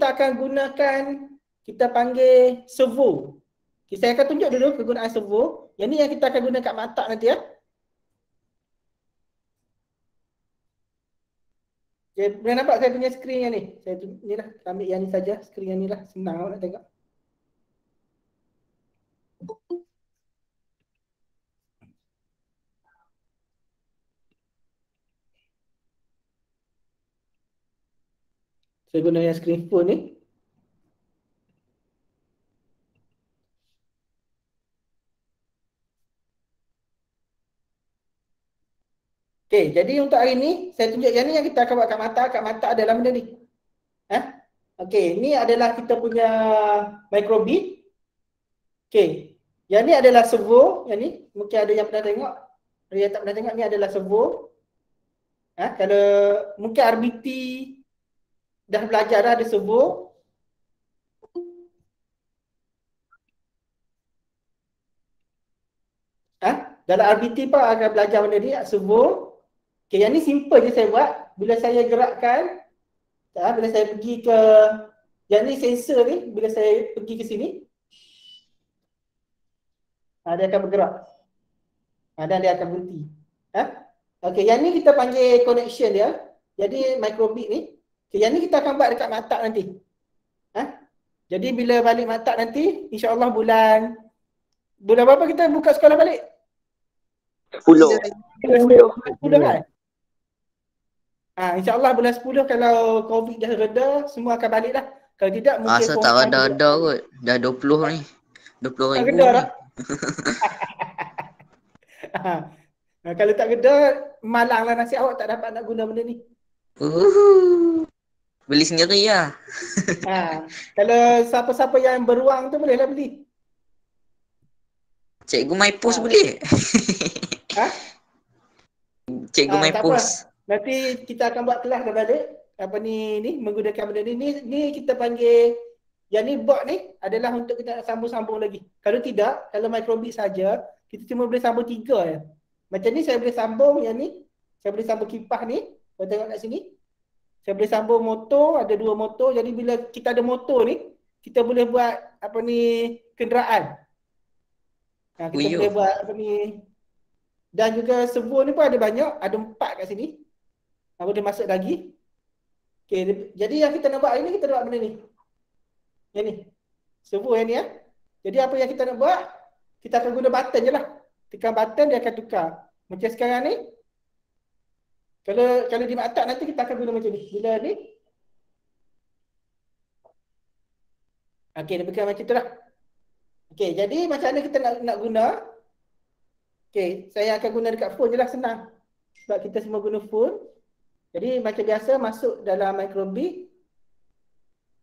kita akan gunakan, kita panggil servo. Okay, saya akan tunjuk dulu kegunaan servo. Yang ni yang kita akan guna kat matak nanti ya. Okay, boleh nampak saya punya skrin yang ni? Saya ni lah, ambil yang ni saja, skrin yang ni lah, senang nak tengok. Saya guna yang skrin phone ni. Okay, jadi untuk hari ni, saya tunjuk yang ni yang kita akan buat kat mata. Kat mata adalah benda ni. Okay, ni adalah kita punya microbit. Okay, yang ni adalah servo. Yang ni, mungkin ada yang pernah tengok. Ada yang tak pernah tengok, ni adalah servo. Kalau mungkin RBT dah belajar dah ada servo. Dalam RBT pun akan belajar benda ni, servo. Okay, yang ni simple je saya buat. Bila saya gerakkan, bila saya pergi ke, yang ni sensor ni, bila saya pergi ke sini, dia akan bergerak. Dan dia akan berhenti. Okay, yang ni kita panggil connection dia. Jadi microbit ni. Okay, yang ni kita akan buat dekat matak nanti. Jadi bila balik matak nanti, insya-Allah bulan berapa kita buka sekolah balik? 10 kan? InsyaAllah bulan 10 kalau COVID dah reda, semua akan balik dah. Kalau tidak mungkin Asal tak ada kot. Dah 20 ni. 20,000 ni. Kalau tak reda, malanglah nasib awak tak dapat nak guna benda ni. Beli sendiri lah. Kalau siapa-siapa yang beruang tu bolehlah beli. Cikgu MyPost boleh? Cikgu MyPost. Nanti kita akan buat kelas dah balik. Apa ni menggunakan benda ni. Ni kita panggil, yang ni board ni adalah untuk kita nak sambung-sambung lagi. Kalau tidak, kalau microbit saja, kita cuma boleh sambung 3 je. Macam ni saya boleh sambung yang ni. Saya boleh sambung kipas ni. Kau tengok kat sini. Saya boleh sambung motor, ada 2 motor. Jadi bila kita ada motor ni, kita boleh buat apa ni, kenderaan. Kita boleh buat apa ni. Dan juga servo ni pun ada banyak, ada 4 kat sini. Boleh masuk lagi. Okay, jadi yang kita nak buat hari ni, kita nak buat benda ni. Yang ni. Servo yang ni Jadi apa yang kita nak buat, kita akan guna button je lah. Tekan button, dia akan tukar. Macam sekarang ni. Kalau di matak nanti kita akan guna macam ni. Bila ni. Okay, dia bukan macam tu lah. Okay, jadi macam mana kita nak guna. Okay, saya akan guna dekat phone je lah, senang. Sebab kita semua guna phone. Jadi macam biasa masuk dalam microbit.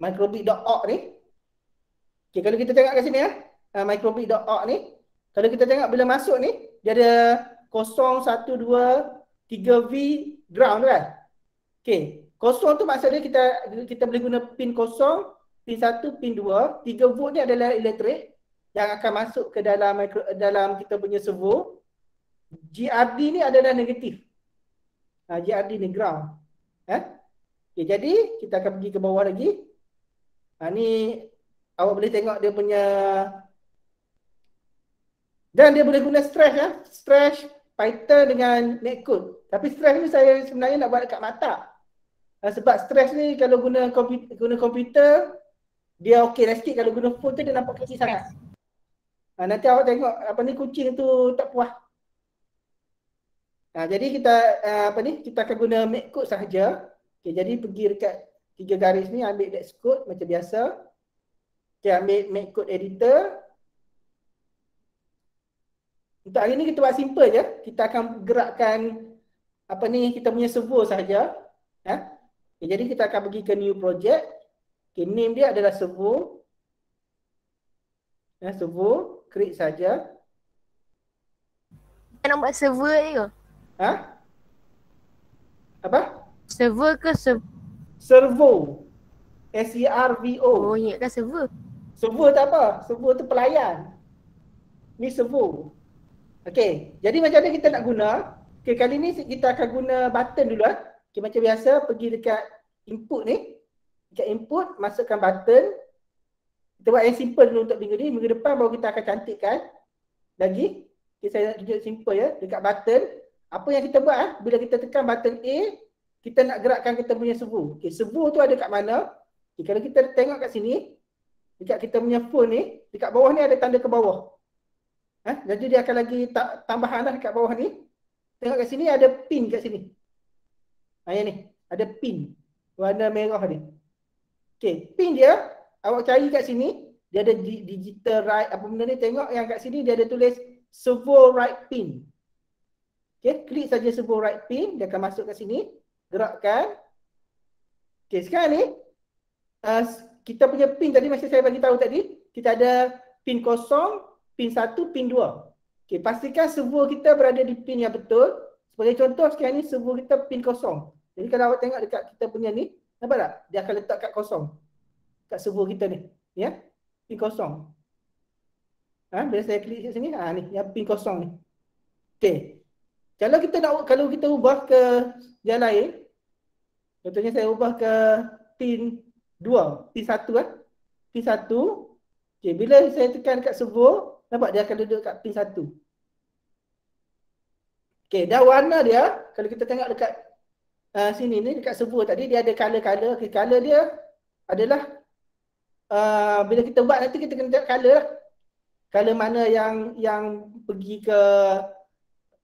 Microbit.org ni. Okay, kalau kita tengok kat sini microbit.org ni. Kalau kita tengok bila masuk ni, dia ada 0, 1, 2, 3V ground tu kan. Okay, 0 tu maksudnya kita boleh guna pin 0, pin 1, pin 2. 3 volt ni adalah elektrik yang akan masuk ke dalam kita punya servo. GRD ni adalah negatif. GRD ni ground. Okay, jadi kita akan pergi ke bawah lagi. Ni awak boleh tengok dia punya, dan dia boleh guna stretch Python dengan netcode. Tapi stretch ni saya sebenarnya nak buat dekat mata. Sebab stretch ni kalau guna komputer dia okey lah sikit, kalau guna phone tu dia nampak kecil sangat. Nanti awak tengok apa ni, kucing tu tak puas. Jadi kita akan guna netcode sahaja. Okay, jadi pergi dekat 3 garis ni, ambil netcode macam biasa. Okay, ambil netcode editor. Untuk hari ni kita buat simple je. Kita akan gerakkan apa ni, kita punya servo sahaja. Okay, jadi kita akan pergi ke new project. Okay, name dia adalah servo. Servo, create saja. Kita nak buat server je ke? Apa? Server ke Servo. SERVO. Oh, ingatkan server. Servo tak apa. Servo tu pelayan. Ni servo. Okay, jadi macam mana kita nak guna? Okay, kali ni kita akan guna button dulu. Okay, macam biasa pergi dekat input ni. Dekat input, masukkan button. Kita buat yang simple dulu untuk minggu ni. Minggu depan baru kita akan cantikkan lagi. Okay, saya nak tunjuk simple ya. Dekat button, apa yang kita buat bila kita tekan button A, kita nak gerakkan kita punya servo. Okay, servo tu ada kat mana? Okay, kalau kita tengok kat sini, dekat kita punya phone ni, dekat bawah ni ada tanda ke bawah. Jadi dia akan lagi tambahan lah dekat bawah ni. Tengok kat sini ada pin kat sini. Yang ni, ada pin warna merah ni. Okay, pin dia, awak cari kat sini, dia ada digital write apa benda ni, tengok yang kat sini dia ada tulis servo write pin. Okay, klik saja servo write pin, dia akan masuk kat sini, gerakkan. Okay, sekarang ni, kita punya pin tadi, macam saya bagi tahu tadi, kita ada pin 0, pin 1, pin 2. Okay, pastikan servo kita berada di pin yang betul. Sebagai contoh sekarang ni servo kita pin 0. Jadi kalau awak tengok dekat kita punya ni, nampak tak? Dia akan letak kat 0. Kat servo kita ni, ya. Pin 0. Bila saya klik kat sini, ni yang pin 0 ni. Okay. Kalau kita ubah ke yang lain, contohnya saya ubah ke pin 2, pin 1 Pin 1. Okay, bila saya tekan kat servo, nampak dia akan duduk kat pin 1. Okay, dan warna dia, kalau kita tengok dekat sini ni, dekat servo tadi, dia ada color-color. Okay, color dia adalah, bila kita buat nanti kita kena tengok color lah. Color mana yang pergi ke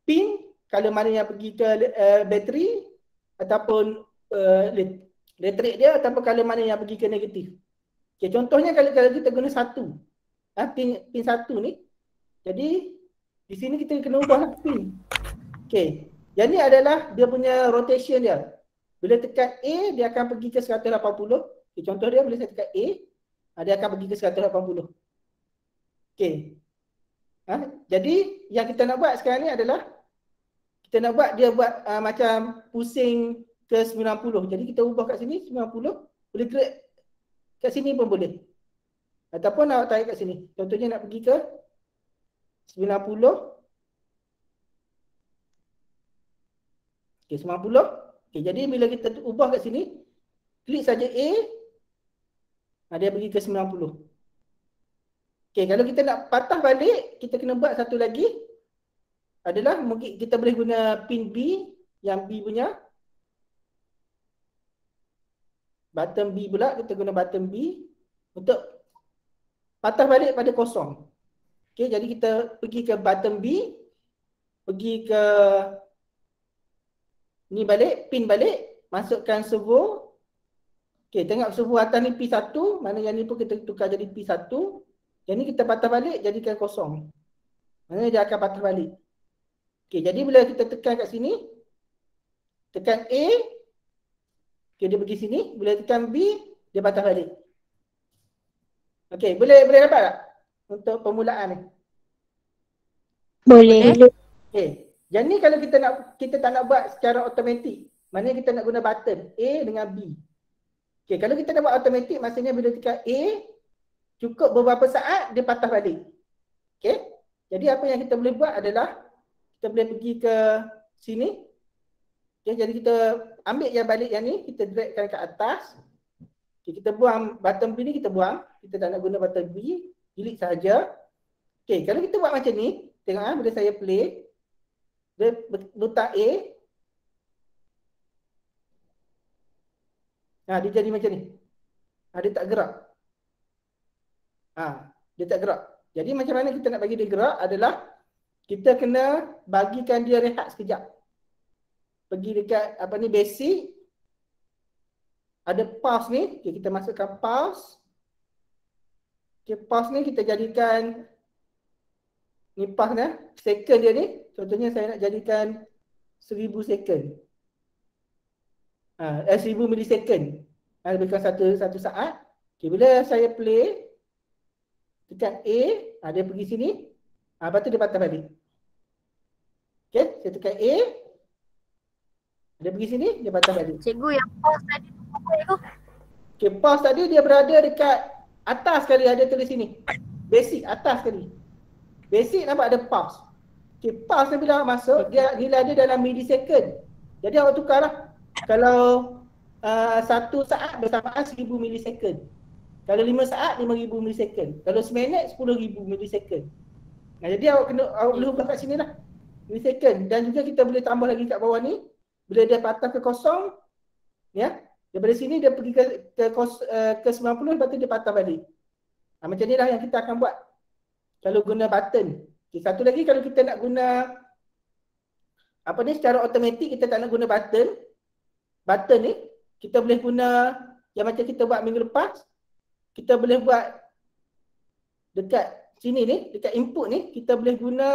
pin, color mana yang pergi ke bateri, ataupun elektrik dia, ataupun color mana yang pergi ke negatif. Okay, contohnya kalau kita guna 1, pin 1 ni, jadi di sini kita kena ubah pin. Okay, yang ni adalah dia punya rotation dia. Bila tekan A, dia akan pergi ke 180. Okay, contoh dia, bila saya tekan A, dia akan pergi ke 180. Okay. Jadi yang kita nak buat sekarang ni adalah kita nak buat dia buat macam pusing ke 90. Jadi kita ubah kat sini 90, boleh klik kat sini pun boleh. Ataupun awak tarik kat sini. Contohnya nak pergi ke 90. Okay, 90. Okay, jadi bila kita ubah kat sini, klik saja A, dia pergi ke 90. Okay, kalau kita nak patah balik, kita kena buat satu lagi. Adalah mungkin kita boleh guna pin B, yang B punya. Button B pula, kita guna button B untuk patah balik pada 0. Okay, jadi kita pergi ke button B, pergi ke ni balik, pin balik, masukkan servo. Okay, tengok servo atas ni P1, mana yang ni pun kita tukar jadi P1. Yang ni kita patah balik, jadikan 0. Maknanya dia akan patah balik. Okay, jadi bila kita tekan kat sini, tekan A, okay, dia pergi sini. Bila tekan B, dia patah balik. Okay, boleh dapat tak untuk permulaan ni? Boleh. Okay, yang ni kalau kita tak nak buat secara automatik, maknanya kita nak guna button A dengan B. Okay, kalau kita nak buat automatik, maksudnya bila tekan A, cukup beberapa saat dia patah balik. Okay, jadi apa yang kita boleh buat adalah kita boleh pergi ke sini. Okay, jadi kita ambil yang balik yang ni, kita dragkan ke atas. Okay, kita buang button B ni, kita buang. Kita tak nak guna button B, delete saja. Okay, kalau kita buat macam ni, tengok bila saya play, dia letak A. Dia jadi macam ni. Dia tak gerak. Dia tak gerak. Jadi macam mana kita nak bagi dia gerak adalah kita kena bagikan dia rehat sekejap. Pergi dekat basic. Ada pause ni. Okay, kita masukkan pause. Okay, pause ni kita jadikan ni pause ni. Second dia ni. Contohnya saya nak jadikan 1000 second. 1000 millisecond. Lebih kurang satu saat. Okay, bila saya play, tekan A, dia pergi sini. Lepas tu dia patah balik. Okay, saya tekan A. Dia pergi sini, dia patah balik. Cikgu yang pause tadi tu apa tu? Okay, pause tadi dia berada dekat atas sekali, ada tulis sini. Basic, atas sekali. Basic nampak ada pause. Okay, pause ni bila awak masuk, dia nilai dia dalam millisecond. Jadi awak tukar lah. Kalau 1 saat bersamaan 1000 milisecond. Kalau 5 saat 5000 milisecond. Kalau seminit 10000 milisecond. Nah, jadi awak boleh ubah kat sini lah. Milisecond. Dan juga kita boleh tambah lagi kat bawah ni. Bila dia patah ke kosong, ya. Daripada sini dia pergi ke 90, lepas tu dia patah balik. Macam ni lah yang kita akan buat kalau guna button. Okay, satu lagi kalau kita nak guna apa ni secara automatik, kita tak nak guna button. Button ni kita boleh guna yang macam kita buat minggu lepas. Kita boleh buat dekat sini ni, dekat input ni kita boleh guna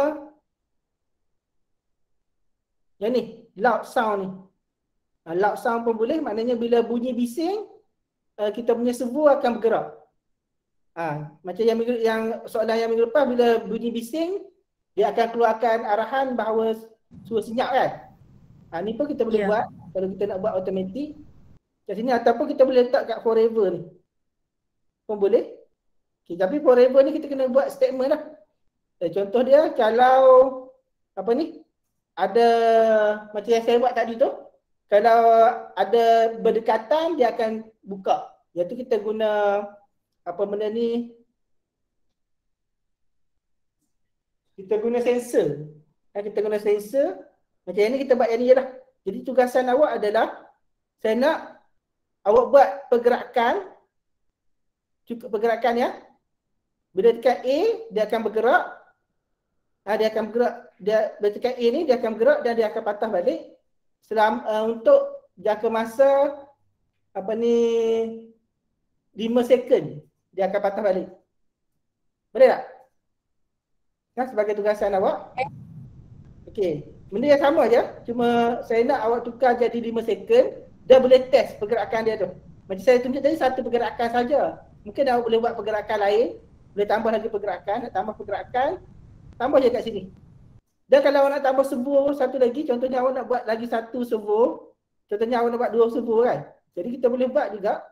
yang ni, loud sound ni. Loud sound pun boleh, maknanya bila bunyi bising kita punya servo akan bergerak. Macam yang soalan yang minggu lepas, bila bunyi bising dia akan keluarkan arahan bahawa suruh senyap kan. Ni pun kita boleh buat kalau kita nak buat automatik kat sini, ataupun kita boleh letak kat forever ni pun boleh. Okay, tapi forever ni kita kena buat statement lah. Contoh dia kalau apa ni ada macam yang saya buat tadi tu, kalau ada berdekatan dia akan buka. Iaitu kita guna apa benda ni, kita guna sensor. Kita guna sensor. Macam yang ni kita buat yang ni je lah. Jadi tugasan awak adalah, saya nak awak buat pergerakan, cukup pergerakan ya. Bila tekan A, dia akan bergerak. Dia akan bergerak, bila tekan A ni dia akan bergerak dan dia akan patah balik. Untuk jangka masa apa ni 5 second dia akan patah balik. Boleh tak? Sebagai tugasan awak. Okey. Benda yang sama je, cuma saya nak awak tukar jadi 5 second dan boleh test pergerakan dia tu. Macam saya tunjuk tadi, satu pergerakan saja. Mungkin awak boleh buat pergerakan lain, boleh tambah lagi pergerakan, nak tambah pergerakan, tambah je kat sini. Dan kalau awak nak tambah servo satu lagi, contohnya awak nak buat lagi satu servo, contohnya awak nak buat 2 servo kan. Jadi kita boleh buat juga,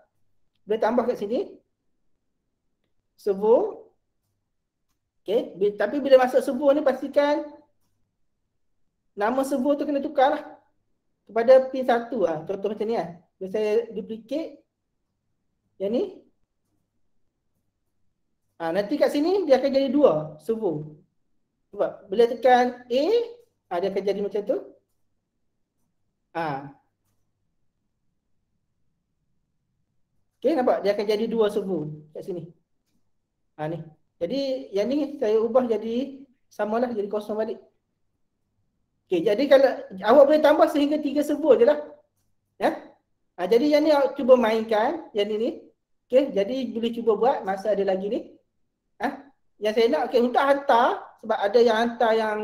boleh tambah kat sini. Servo. Okey, tapi bila masuk servo ni pastikan nama servo tu kena tukar lah kepada pin 1 lah. Contoh macam ni lah. Bila saya duplicate yang ni, nanti kat sini dia akan jadi 2 servo. Sebab bila tekan A, dia akan jadi macam tu. Okey, nampak? Dia akan jadi 2 servo kat sini. Ni. Jadi yang ni saya ubah jadi samalah, jadi kosong balik. Okey, jadi kalau awak boleh tambah sehingga 3 servo je lah. Ya. Jadi yang ni awak cuba mainkan, yang ni. Okey, jadi boleh cuba buat masa ada lagi ni. Yang saya nak, okey, untuk hantar, sebab ada yang hantar yang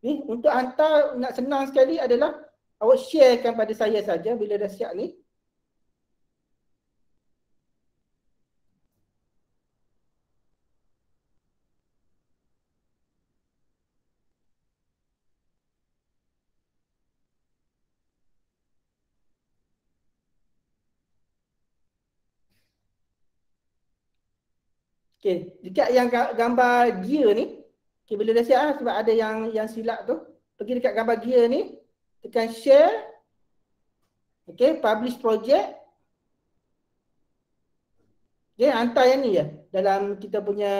ni, untuk hantar nak senang sekali adalah awak sharekan pada saya saja bila dah siap ni. Okey, dekat yang gambar gear ni, okey, bila dah siap sebab ada yang silap tu, pergi dekat gambar gear ni, tekan share. Okey, publish project. Okey, hantar yang ni je dalam kita punya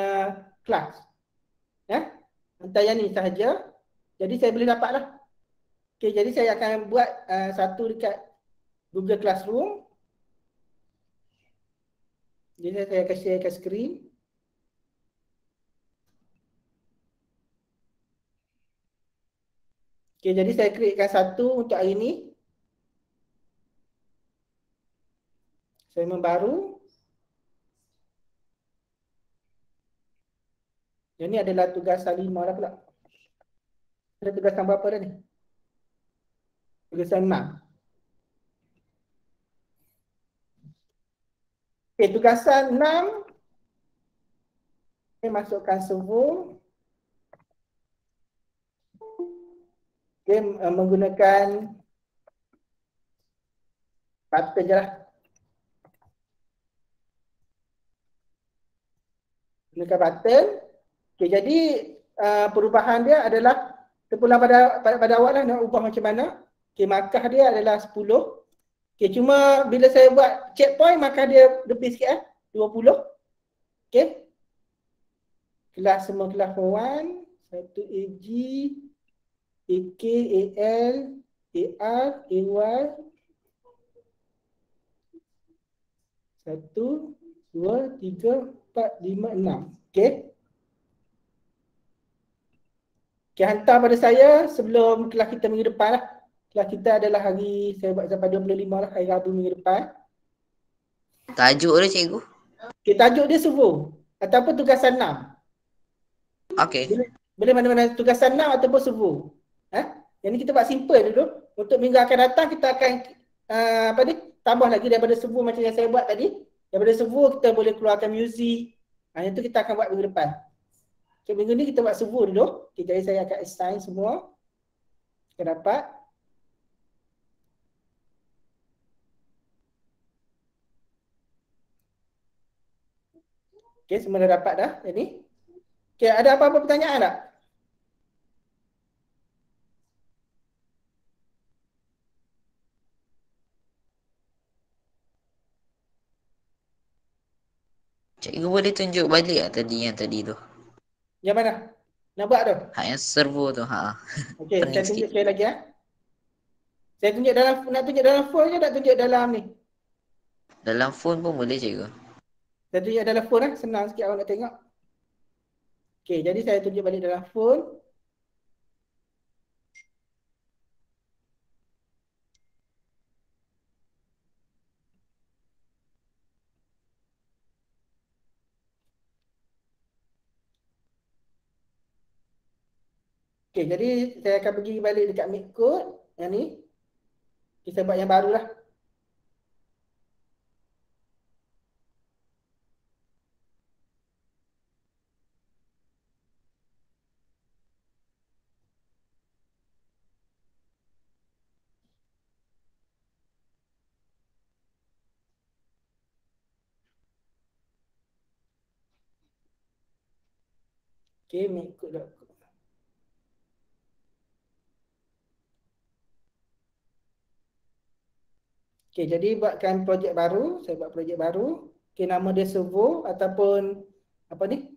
kelas. Ya. Hantar yang ni sahaja. Jadi saya boleh dapat lah. Okey, jadi saya akan buat satu dekat Google Classroom. Jadi saya akan share ke skrin. Okay, jadi saya createkan satu untuk hari ni. Saya membaru. Yang ni adalah tugasan 5 lah pula. Ada tugasan berapa dah ni? Tugasan 6. Okay, tugasan 6. Saya masukkan servo. Okay, menggunakan button je lah. Gunakan button. Okay, jadi perubahan dia adalah terpulang pada awak lah nak ubah macam mana. Okay, markah dia adalah 10. Okay, cuma bila saya buat checkpoint maka dia lebih sikit 20. Okay. Kelas semua kelas form 1, 1 AG, AK, AL, AR, AY. 1, 2, 3, 4, 5, 6. Okay. Okay, hantar pada saya sebelum kelas kita minggu depan lah. Kelas kita adalah hari, saya buat sampai 25 lah, hari Rabu minggu depan. Tajuk dia cikgu. Okay, tajuk dia servo ataupun tugasan 6. Okey. Boleh mana-mana tugasan 6 ataupun servo. Yang ni kita buat simple dulu. Untuk minggu akan datang kita akan tambah lagi daripada servo macam yang saya buat tadi. Daripada servo kita boleh keluarkan muzik. Yang tu kita akan buat minggu depan. Okay, minggu ni kita buat servo dulu. Okay, jadi saya akan assign semua. Kita dapat. Okay, semua dah dapat dah. Ini. Okay, ada apa-apa pertanyaan tak? Cikgu boleh tunjuk balik tak tadi yang tadi tu? Yang mana? Nak buat tu? Hak yang servo tu. Okay, Pening saya tunjuk sikit. sekali lagi Saya tunjuk dalam, nak tunjuk dalam phone ke tak tunjuk dalam ni? Dalam phone pun boleh cikgu. Saya tunjuk dalam phone senang sikit awak nak tengok. Okay, jadi saya tunjuk balik dalam phone. Okay, jadi saya akan pergi balik dekat Meet Code. Yang ni. Kita buat yang baru lah. Okay, Meet Code. Okay, jadi buatkan projek baru. Saya buat projek baru. Okay, nama dia servo ataupun apa ni?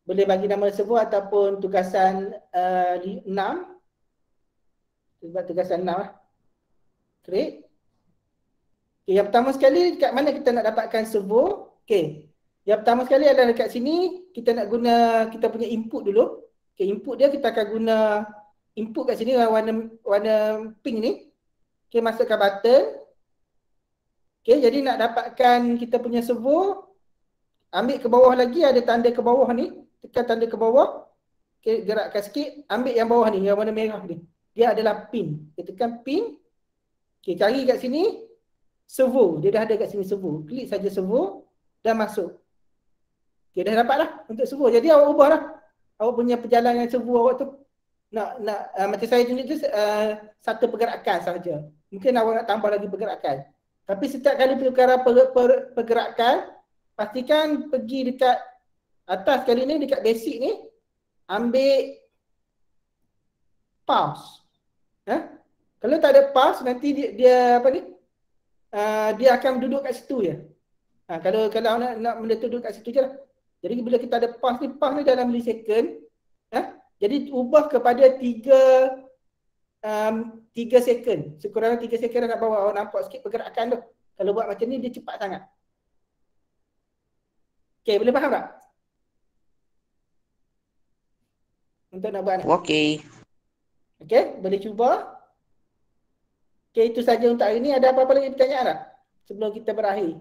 Boleh bagi nama servo ataupun tugasan 6. Buat tugasan 6 lah. Create. Okay, yang pertama sekali dekat mana kita nak dapatkan servo. Okay. Yang pertama sekali adalah dekat sini. Kita nak guna kita punya input dulu. Okay, input dia kita akan guna input kat sini warna pink ni. Okay, masukkan button. Okay, jadi nak dapatkan kita punya servo, ambil ke bawah lagi, ada tanda ke bawah ni, tekan tanda ke bawah. Okay, gerakkan sikit, ambil yang bawah ni, yang warna merah ni. Dia adalah pin. Kita tekan pin. Okay, cari kat sini, servo. Dia dah ada kat sini servo. Klik saja servo, dan masuk. Okay, dah dapat lah untuk servo. Jadi awak ubah lah. Awak punya perjalanan servo awak tu. Macam saya tunjuk tu, satu pergerakan sahaja. Mungkin awak nak tambah lagi pergerakan. Tapi setiap kali pergerakan, pastikan pergi dekat atas kali ni, dekat basic ni, ambil pause. Kalau tak ada pause, nanti dia apa ni? Dia akan duduk kat situ je. Kalau nak benda tu duduk kat situ je lah. Jadi bila kita ada pause ni dalam millisecond. Jadi ubah kepada 3 second. Sekurang-kurangnya 3 second nak bawa awak nampak sikit pergerakan tu. Kalau buat macam ni dia cepat sangat. Okay, boleh faham tak? Untuk nak buat ni. Okey. Okay, boleh cuba. Okay, itu saja untuk hari ni. Ada apa-apa lagi pertanyaan tak? Sebelum kita berakhir.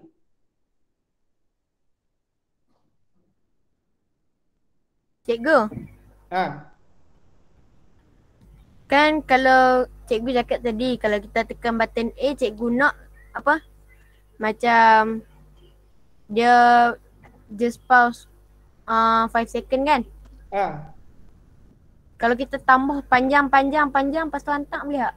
Cikgu, kan kalau cikgu cakap tadi kalau kita tekan button A, cikgu nak apa? Macam dia just pause 5 second kan? Kalau kita tambah panjang lepas tu hantar boleh tak?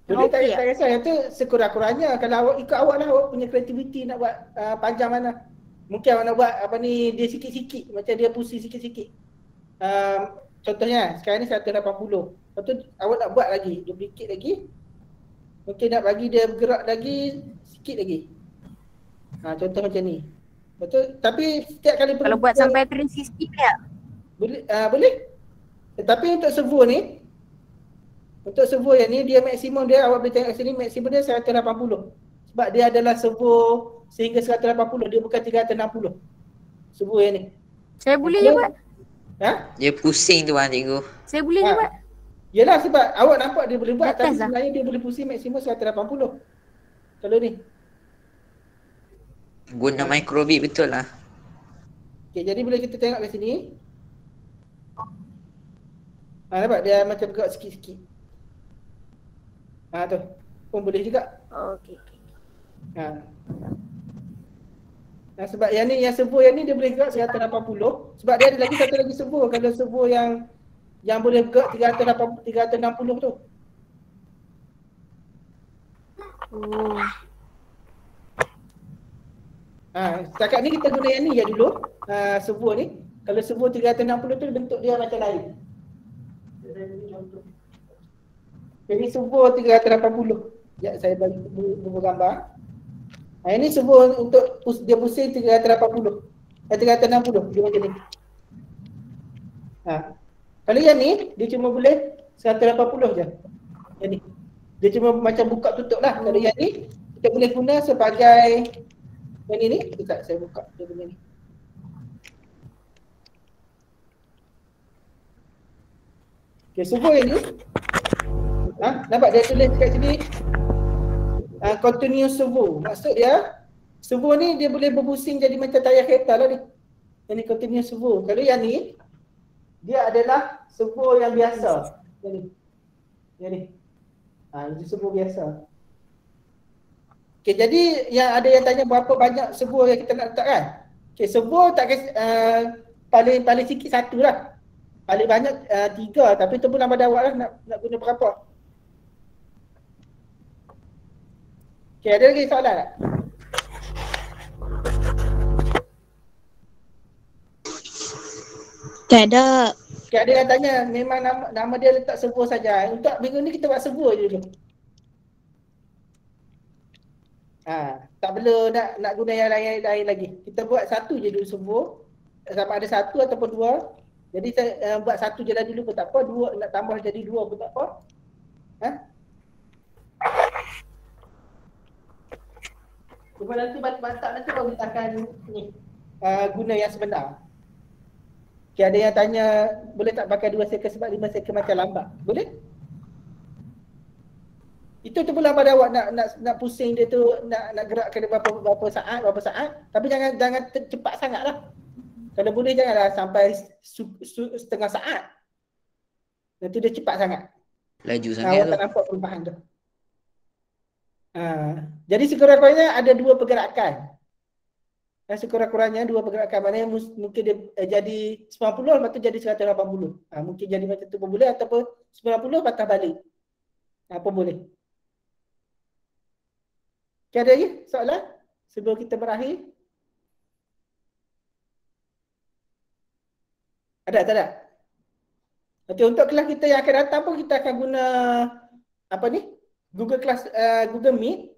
Boleh tak Okey kisah. Yang tu sekurang-kurangnya kalau awak ikut awak lah, awak punya kreativiti nak buat panjang mana. Mungkin awak nak buat apa ni, dia sikit-sikit, macam dia pusing sikit-sikit. Contohnya sekarang ni 180. Lepas tu awak nak buat lagi, duplicate lagi. Mungkin nak bagi dia bergerak lagi sikit lagi. Contoh macam ni. Betul? Tapi setiap kali Kalau buat sampai 360 tak? boleh, boleh. Tetapi untuk servo ni, untuk servo yang ni dia maksimum dia, awak boleh tengok sini maksimum dia 180. Sebab dia adalah servo sehingga 180, dia bukan 360. Servo yang ni. Saya boleh je buat. Dia pusing tu cikgu. Saya boleh je buat. Yelah sebab awak nampak dia boleh buat, tapi Atas lah. sebenarnya dia boleh pusing maksimum 180. Kalau ni. Guna microbit betul lah. Okay, jadi bila kita tengok kat sini, nampak dia macam gerak sikit-sikit. Tu pun boleh juga. Okey. Sebab yang ni, yang servo yang ni dia boleh gerak 180. Sebab dia ada lagi satu lagi servo. Kalau servo yang boleh gerak 360 tu. Setakat ni kita guna yang ni je dulu. Servo ni. Kalau servo 360 tu bentuk dia macam lain. Ini servo 380. Sekejap saya bagi buku gambar. Ini servo untuk dia pusing 380. 360 dia macam ni. Kalau yang ni dia cuma boleh 180 je. Yang ni. Dia cuma macam buka tutup lah. Kalau yang ni kita boleh guna sebagai yang ni. Sekejap saya buka dia punya ni. Okay, servo yang ni. Nampak dia tulis kat sini continuous servo. Maksud dia servo ni dia boleh berpusing jadi macam tayar kereta lah ni. Yang ni continuous servo. Kalau yang ni dia adalah servo yang biasa. Yang ni. Yang ni. Ini servo biasa. Okay, jadi yang ada yang tanya berapa banyak servo yang kita nak letak kan? Okay, servo tak paling sikit satu lah. Paling banyak 3, tapi tu pun pada awak lah nak guna berapa. Okay, ada lagi soalan tak? Tak ada. Okay, ada yang tanya memang nama dia letak servo saja. Untuk minggu ni kita buat servo je dulu. Tak perlu nak guna yang lain lagi. Kita buat satu je dulu servo. Sama ada satu ataupun 2. Jadi saya buat satu je lah dulu pun tak apa. 2 nak tambah jadi 2 pun tak apa. Cuma nanti bantak nanti baru kita akan ni guna yang sebenar. Okay, ada yang tanya boleh tak pakai 2 second sebab 5 second macam lambat. Boleh? Itu tu pula pada awak nak pusing dia tu, nak gerakkan dia berapa saat, tapi jangan cepat sangatlah. Kalau boleh janganlah sampai setengah saat. Nanti dia cepat sangat. Laju sangat awak tu. tak nampak perubahan tu. Jadi sekurang-kurangnya ada 2 pergerakan. Sekurang-kurangnya 2 pergerakan. Maknanya mungkin dia jadi 90 lepas tu jadi 180. Mungkin jadi macam tu pun boleh, ataupun 90 patah balik. Pun boleh. Okay, ada lagi soalan sebelum kita berakhir? Ada tak ada? Nanti untuk kelas kita yang akan datang pun kita akan guna apa ni? Google Meet.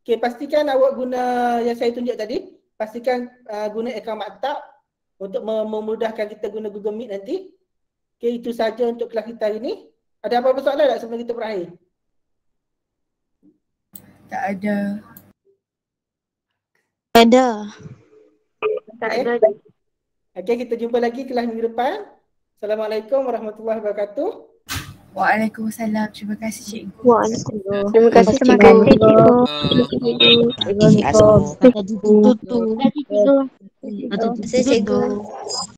Okay, pastikan awak guna yang saya tunjuk tadi. Pastikan guna akaun maktab untuk memudahkan kita guna Google Meet nanti. Okay, itu saja untuk kelas kita hari ini. Ada apa-apa soalan tak sebelum kita berakhir? Tak ada. Ada. Tak ada. Okay, kita jumpa lagi kelas minggu depan. Assalamualaikum warahmatullahi wabarakatuh. Waalaikumsalam. Terima kasih cikgu. Waalaikumsalam. Terima kasih Terima cikgu. kasih cikgu. Assalamualaikum. Terima kasih cikgu. Terima kasih cikgu.